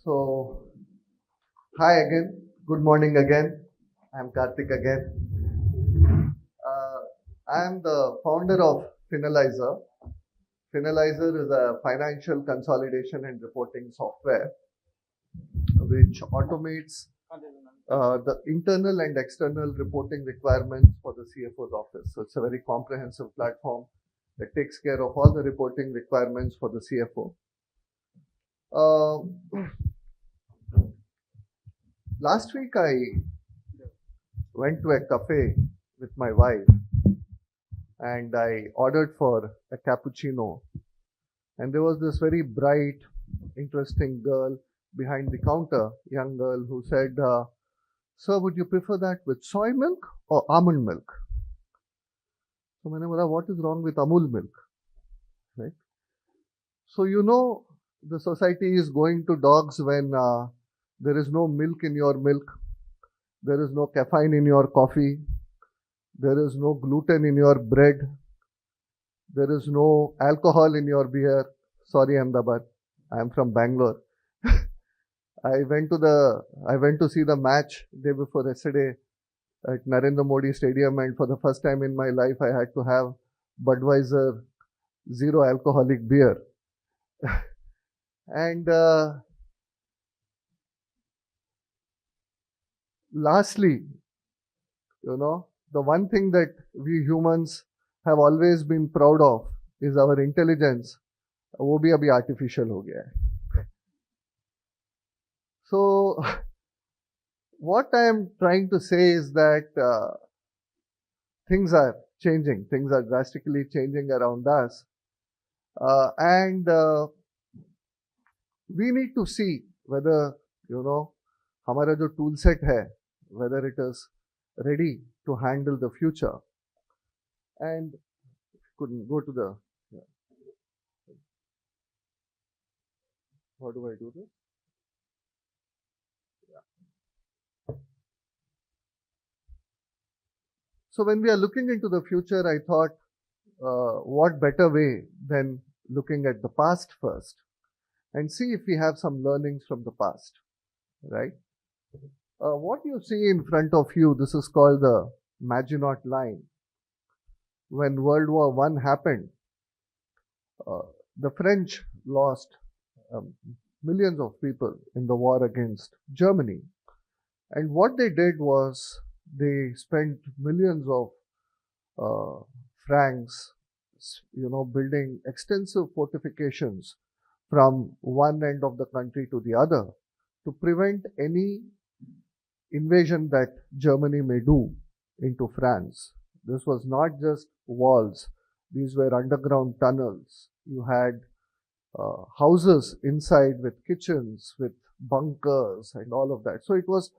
So, hi again. Good morning again. I'm Karthik again. I am the founder of FinAlyzer. FinAlyzer is a financial consolidation and reporting software which automates the internal and external reporting requirements for the CFO's office. So, it's a very comprehensive platform that takes care of all the reporting requirements for the CFO. Last week, I went to a cafe with my wife and I ordered for a cappuccino. And there was this very bright, interesting girl behind the counter, young girl, who said, Sir, would you prefer that with soy milk or almond milk? So, I said, what is wrong with Amul milk? Right? So, the society is going to dogs when there is no milk in your milk, there is no caffeine in your coffee, there is no gluten in your bread, there is no alcohol in your beer. Sorry, Ahmedabad, I am from Bangalore. I went to see the match day before yesterday at Narendra Modi Stadium, and for the first time in my life, I had to have Budweiser zero alcoholic beer. And lastly, the one thing that we humans have always been proud of is our intelligence. वो भी अभी artificial हो गया है. So, what I am trying to say is that things are changing. Things are drastically changing around us. And we need to see whether, हमारा जो tool set है, whether it is ready to handle the future. And couldn't go to the, how do I do this? Yeah. So when we are looking into the future, I thought, what better way than looking at the past first and see if we have some learnings from the past, right? What you see in front of you, this is called the Maginot Line. When World War I happened, the French lost millions of people in the war against Germany. And what they did was they spent millions of francs, building extensive fortifications from one end of the country to the other to prevent any invasion that Germany may do into France. This was not just walls. These were underground tunnels. You had houses inside with kitchens, with bunkers and all of that. So it was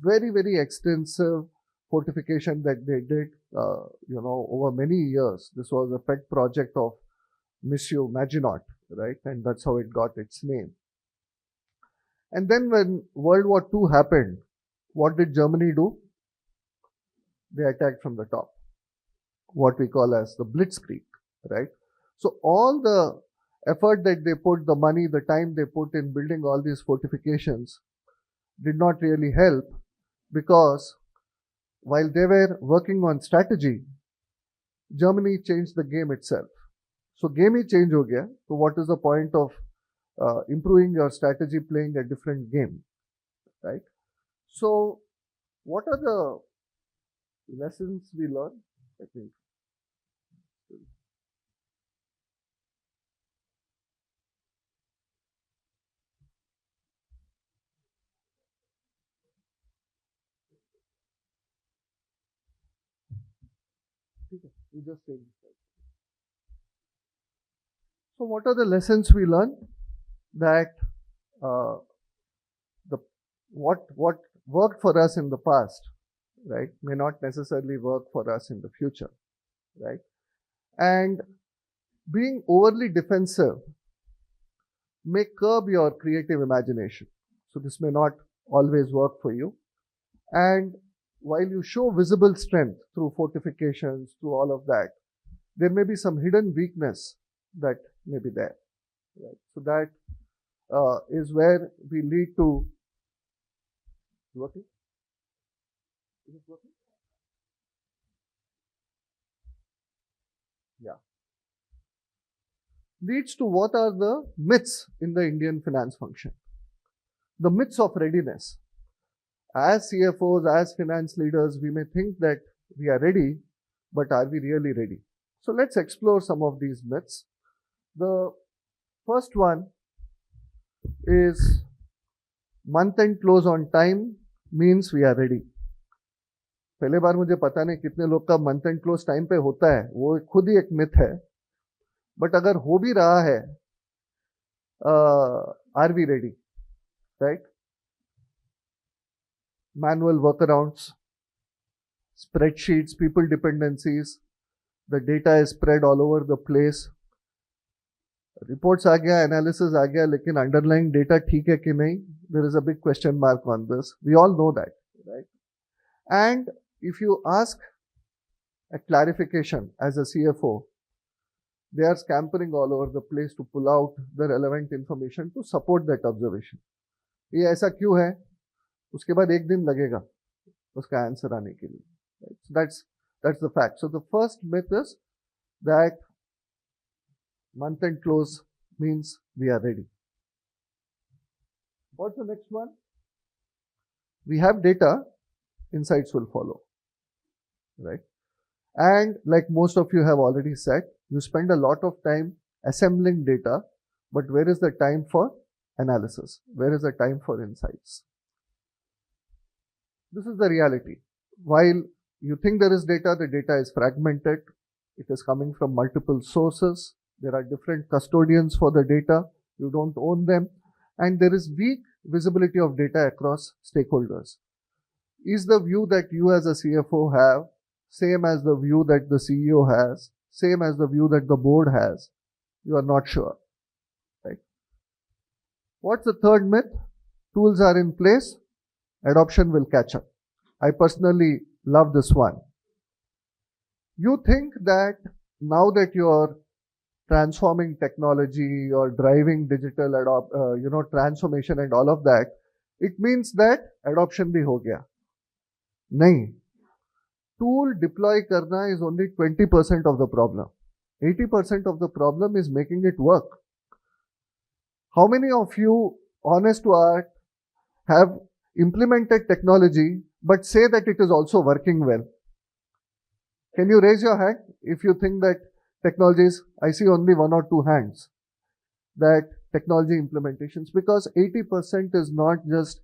very, very extensive fortification that they did, over many years. This was a pet project of Monsieur Maginot, right? And that's how it got its name. And then when World War II happened, what did Germany do? They attacked from the top, what we call as the blitzkrieg, right? So all the effort that they put, the money, the time they put in building all these fortifications did not really help, because while they were working on strategy, Germany changed the game itself. So game he change हो गया. So what is the point of improving your strategy playing a different game, right? So what are the lessons we learn? I think. We just take this slide. So what are the lessons we learn? That what worked for us in the past, right, may not necessarily work for us in the future, right? And being overly defensive may curb your creative imagination. So this may not always work for you. And while you show visible strength through fortifications, through all of that, there may be some hidden weakness that may be there. Right? So that is where we lead to working. Is it working? Yeah. Leads to what are the myths in the Indian finance function. The myths of readiness. As CFOs, as finance leaders, we may think that we are ready, but are we really ready? So let's explore some of these myths. The first one is month end close on time means we are ready. पहले बार मुझे पता नहीं कितने लोग का month and close time पे होता है, वो खुद ही एक मिथ है. बट अगर हो भी रहा है, are we ready? Right? Manual workarounds, spreadsheets, people dependencies, the data is spread all over the place. Reports आ गया, analysis आ गया, लेकिन underlying data ठीक है कि नहीं? There is a big question mark on this. We all know that, right? And if you ask a clarification as a CFO, they are scampering all over the place to pull out the relevant information to support that observation. ये ऐसा क्यों है? उसके बाद एक दिन लगेगा उसका आंसर आने के लिए. Right? So that's the fact. So the first myth is that month end close means we are ready. What's the next one? We have data, insights will follow. Right? And like most of you have already said, you spend a lot of time assembling data, but where is the time for analysis? Where is the time for insights? This is the reality. While you think there is data, the data is fragmented. It is coming from multiple sources. There are different custodians for the data. You don't own them. And there is weak visibility of data across stakeholders. Is the view that you as a CFO have same as the view that the CEO has, same as the view that the board has? You are not sure. Right? What's the third myth? Tools are in place. Adoption will catch up. I personally love this one. You think that now that you're transforming technology, you're driving digital transformation and all of that, it means that adoption bhi ho gaya. Nahi. Tool deploy karna is only 20% of the problem. 80% of the problem is making it work. How many of you, honest to heart, have implemented technology but say that it is also working well? Can you raise your hand if you think that technologies, I see only one or two hands, that technology implementations, because 80% is not just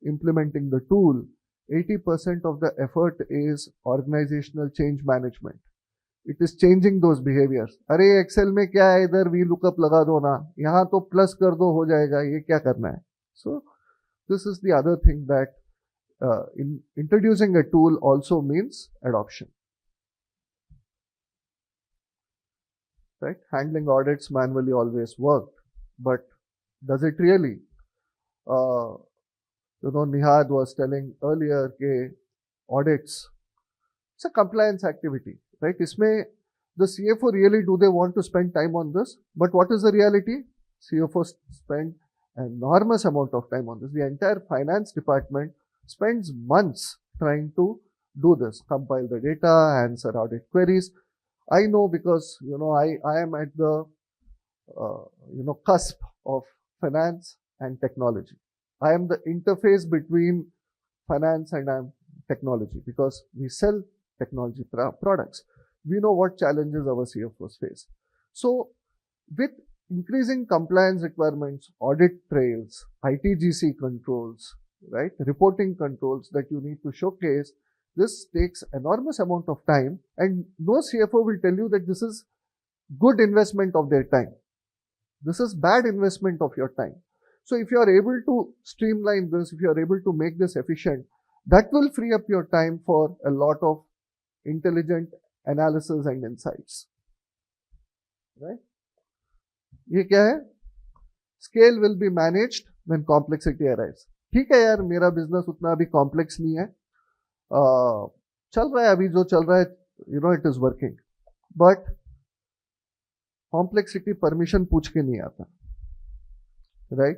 implementing the tool, 80% of the effort is organizational change management. It is changing those behaviors. अरे Excel में क्या है, इधर VLOOKUP लगा दो ना, यहाँ तो plus कर दो हो जाएगा, ये क्या करना है? So this is the other thing that in introducing a tool also means adoption. Right? Handling audits manually always worked, but does it really? Nihad was telling earlier that audits, it's a compliance activity, right? Isme the CFO really, do they want to spend time on this? But what is the reality? CFOs spend an enormous amount of time on this. The entire finance department spends months trying to do this, compile the data, answer audit queries. I know because, I am at the, cusp of finance and technology. I am the interface between finance and technology because we sell technology products. We know what challenges our CFOs face. So with increasing compliance requirements, audit trails, ITGC controls, right, reporting controls that you need to showcase, this takes enormous amount of time, and no CFO will tell you that this is good investment of their time. This is bad investment of your time. So if you are able to streamline this, if you are able to make this efficient, that will free up your time for a lot of intelligent analysis and insights. Right? ये क्या है? Scale will be managed when complexity arrives. ठीक है यार, मेरा business उतना अभी complex नहीं है, चल रहा है अभी जो चल रहा है, it is working. But complexity permission पूछ के नहीं आता. right?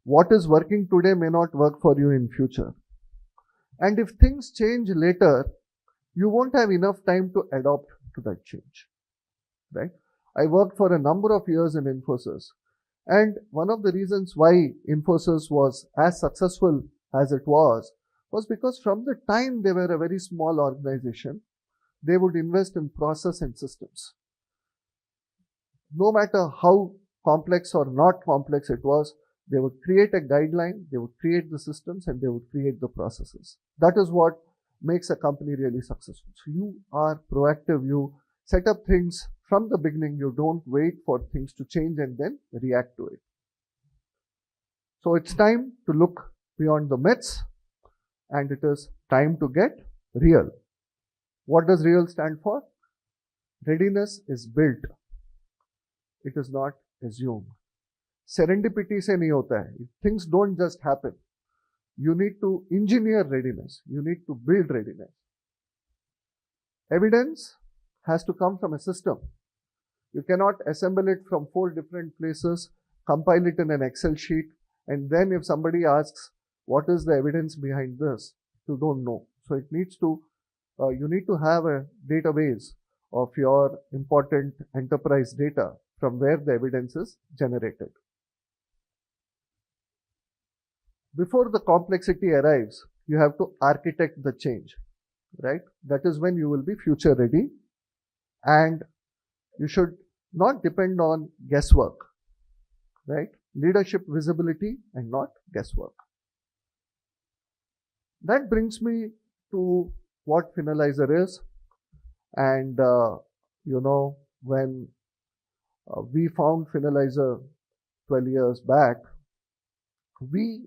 What is working today may not work for you in future. And if things change later, you won't have enough time to adapt to that change, right? I worked for a number of years in Infosys, and one of the reasons why Infosys was as successful as it was because from the time they were a very small organization, they would invest in process and systems. No matter how complex or not complex it was, they would create a guideline, they would create the systems, and they would create the processes. That is what makes a company really successful. So you are proactive, you set up things from the beginning, you don't wait for things to change and then react to it. So it's time to look beyond the myths, and it is time to get real. What does real stand for? Readiness is built. It is not assumed. Serendipity se nahi hota hai. Things don't just happen. You need to engineer readiness. You need to build readiness. Evidence has to come from a system. You cannot assemble it from 4 different places, compile it in an Excel sheet, and then if somebody asks, what is the evidence behind this? You don't know. So it needs to, you need to have a database of your important enterprise data from where the evidence is generated. Before the complexity arrives, you have to architect the change, right? That is when you will be future ready, and you should not depend on guesswork, right? Leadership visibility and not guesswork. That brings me to what FinAlyzer is. And, when we found FinAlyzer 12 years back, we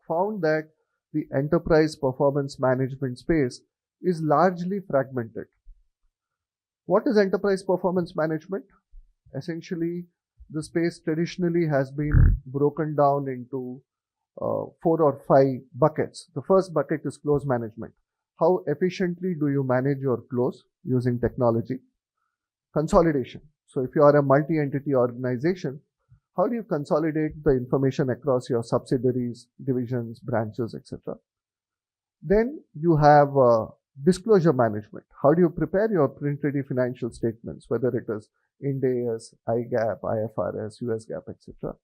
found that the enterprise performance management space is largely fragmented. What is enterprise performance management? Essentially, the space traditionally has been broken down into 4 or 5 buckets. The first bucket is close management. How efficiently do you manage your close using technology? Consolidation. So if you are a multi-entity organization, how do you consolidate the information across your subsidiaries, divisions, branches, etc.? Then you have disclosure management. How do you prepare your print-ready financial statements, whether it is Ind AS, IGAAP, IFRS, US GAAP, etc.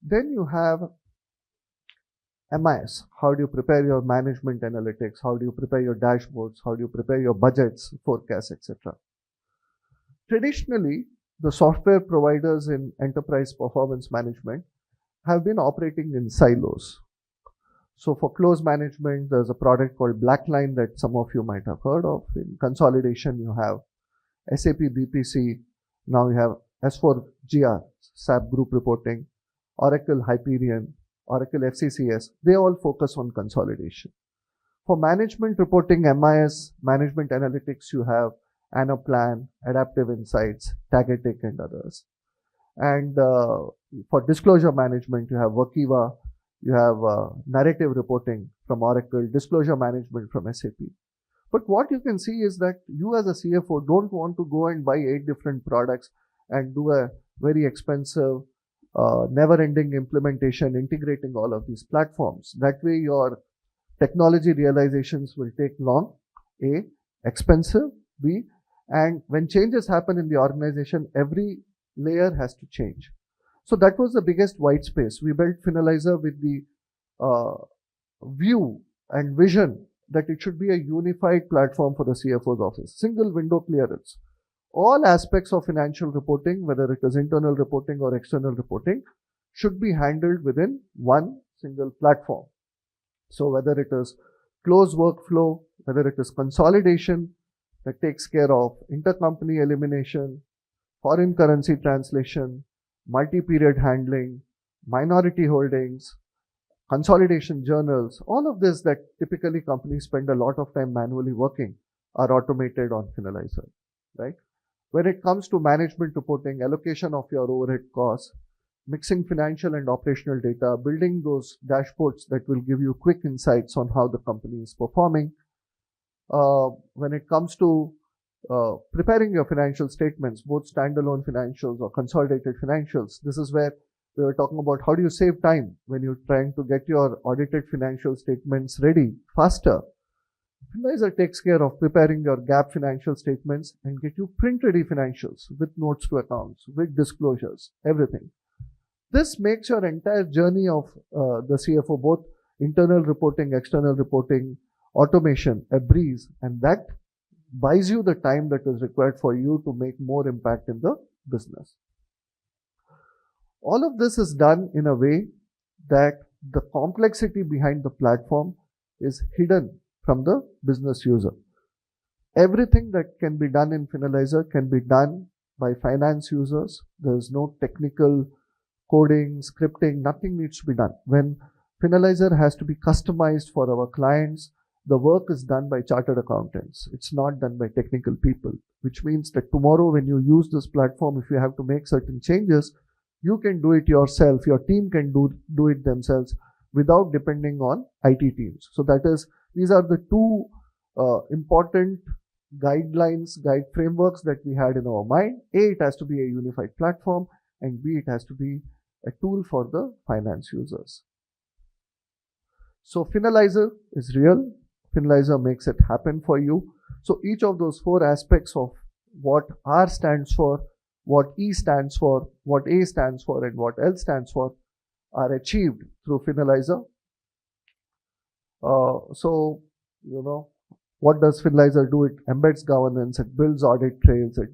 Then you have MIS. How do you prepare your management analytics? How do you prepare your dashboards? How do you prepare your budgets, forecasts, etc.? Traditionally, the software providers in enterprise performance management have been operating in silos. So for close management, there's a product called Blackline that some of you might have heard of. In consolidation, you have SAP BPC. Now you have S4GR, SAP Group Reporting, Oracle Hyperion, Oracle FCCS. They all focus on consolidation. For management reporting, MIS, management analytics, you have Anaplan, Adaptive Insights, Tagetic, and others. And for disclosure management, you have Workiva, you have narrative reporting from Oracle, disclosure management from SAP. But what you can see is that you as a CFO don't want to go and buy 8 different products and do a very expensive, never-ending implementation, integrating all of these platforms. That way your technology realizations will take long, A, expensive, B, and when changes happen in the organization, every layer has to change. So that was the biggest white space. We built FinAlyzer with the view and vision that it should be a unified platform for the CFO's office. Single window clearance. All aspects of financial reporting, whether it is internal reporting or external reporting, should be handled within one single platform. So whether it is close workflow, whether it is consolidation that takes care of intercompany elimination, foreign currency translation, multi-period handling, minority holdings, consolidation journals, all of this that typically companies spend a lot of time manually working are automated on FinAlyzer, right? When it comes to management reporting, allocation of your overhead costs, mixing financial and operational data, building those dashboards that will give you quick insights on how the company is performing. When it comes to preparing your financial statements, both standalone financials or consolidated financials, this is where We were talking about how do you save time when you're trying to get your audited financial statements ready faster. FinAlyzer takes care of preparing your GAAP financial statements and get you print-ready financials with notes to accounts, with disclosures, everything. This makes your entire journey of the CFO, both internal reporting, external reporting, automation, a breeze, and that buys you the time that is required for you to make more impact in the business. All of this is done in a way that the complexity behind the platform is hidden from the business user. Everything that can be done in FinAlyzer can be done by finance users. There is no technical coding, scripting, nothing needs to be done. When FinAlyzer has to be customized for our clients, the work is done by chartered accountants. It's not done by technical people, which means that tomorrow when you use this platform, if you have to make certain changes, you can do it yourself. Your team can do it themselves without depending on IT teams. So these are the two important guidelines, guide frameworks that we had in our mind. A, it has to be a unified platform, and B, it has to be a tool for the finance users. So FinAlyzer is real. FinAlyzer makes it happen for you. So each of those four aspects of what R stands for, what E stands for, what A stands for, and what L stands for are achieved through FinAlyzer. What does FinAlyzer do? It embeds governance, it builds audit trails, it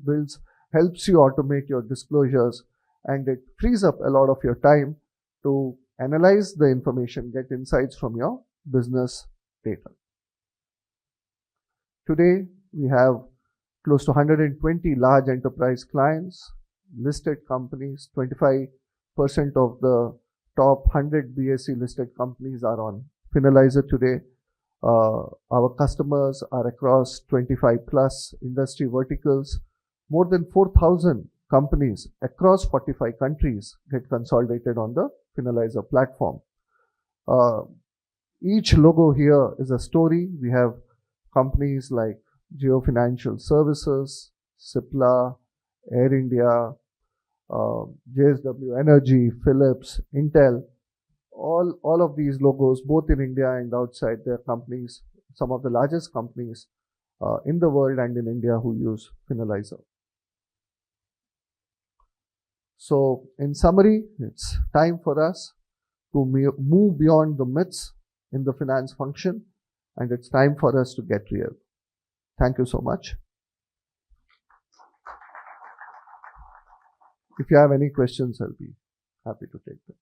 helps you automate your disclosures, and it frees up a lot of your time to analyze the information, get insights from your business data. Today, we have close to 120 large enterprise clients, listed companies. 25% of the top 100 BSE listed companies are on FinAlyzer today. Our customers are across 25 plus industry verticals. More than 4,000 companies across 45 countries get consolidated on the FinAlyzer platform. Each logo here is a story. We have companies like Geo Financial Services, Cipla, Air India, JSW Energy, Philips, Intel. All of these logos, both in India and outside, they're companies, some of the largest companies in the world and in India who use FinAlyzer. So in summary, it's time for us to move beyond the myths in the finance function, and it's time for us to get real. Thank you so much. If you have any questions, I'll be happy to take them.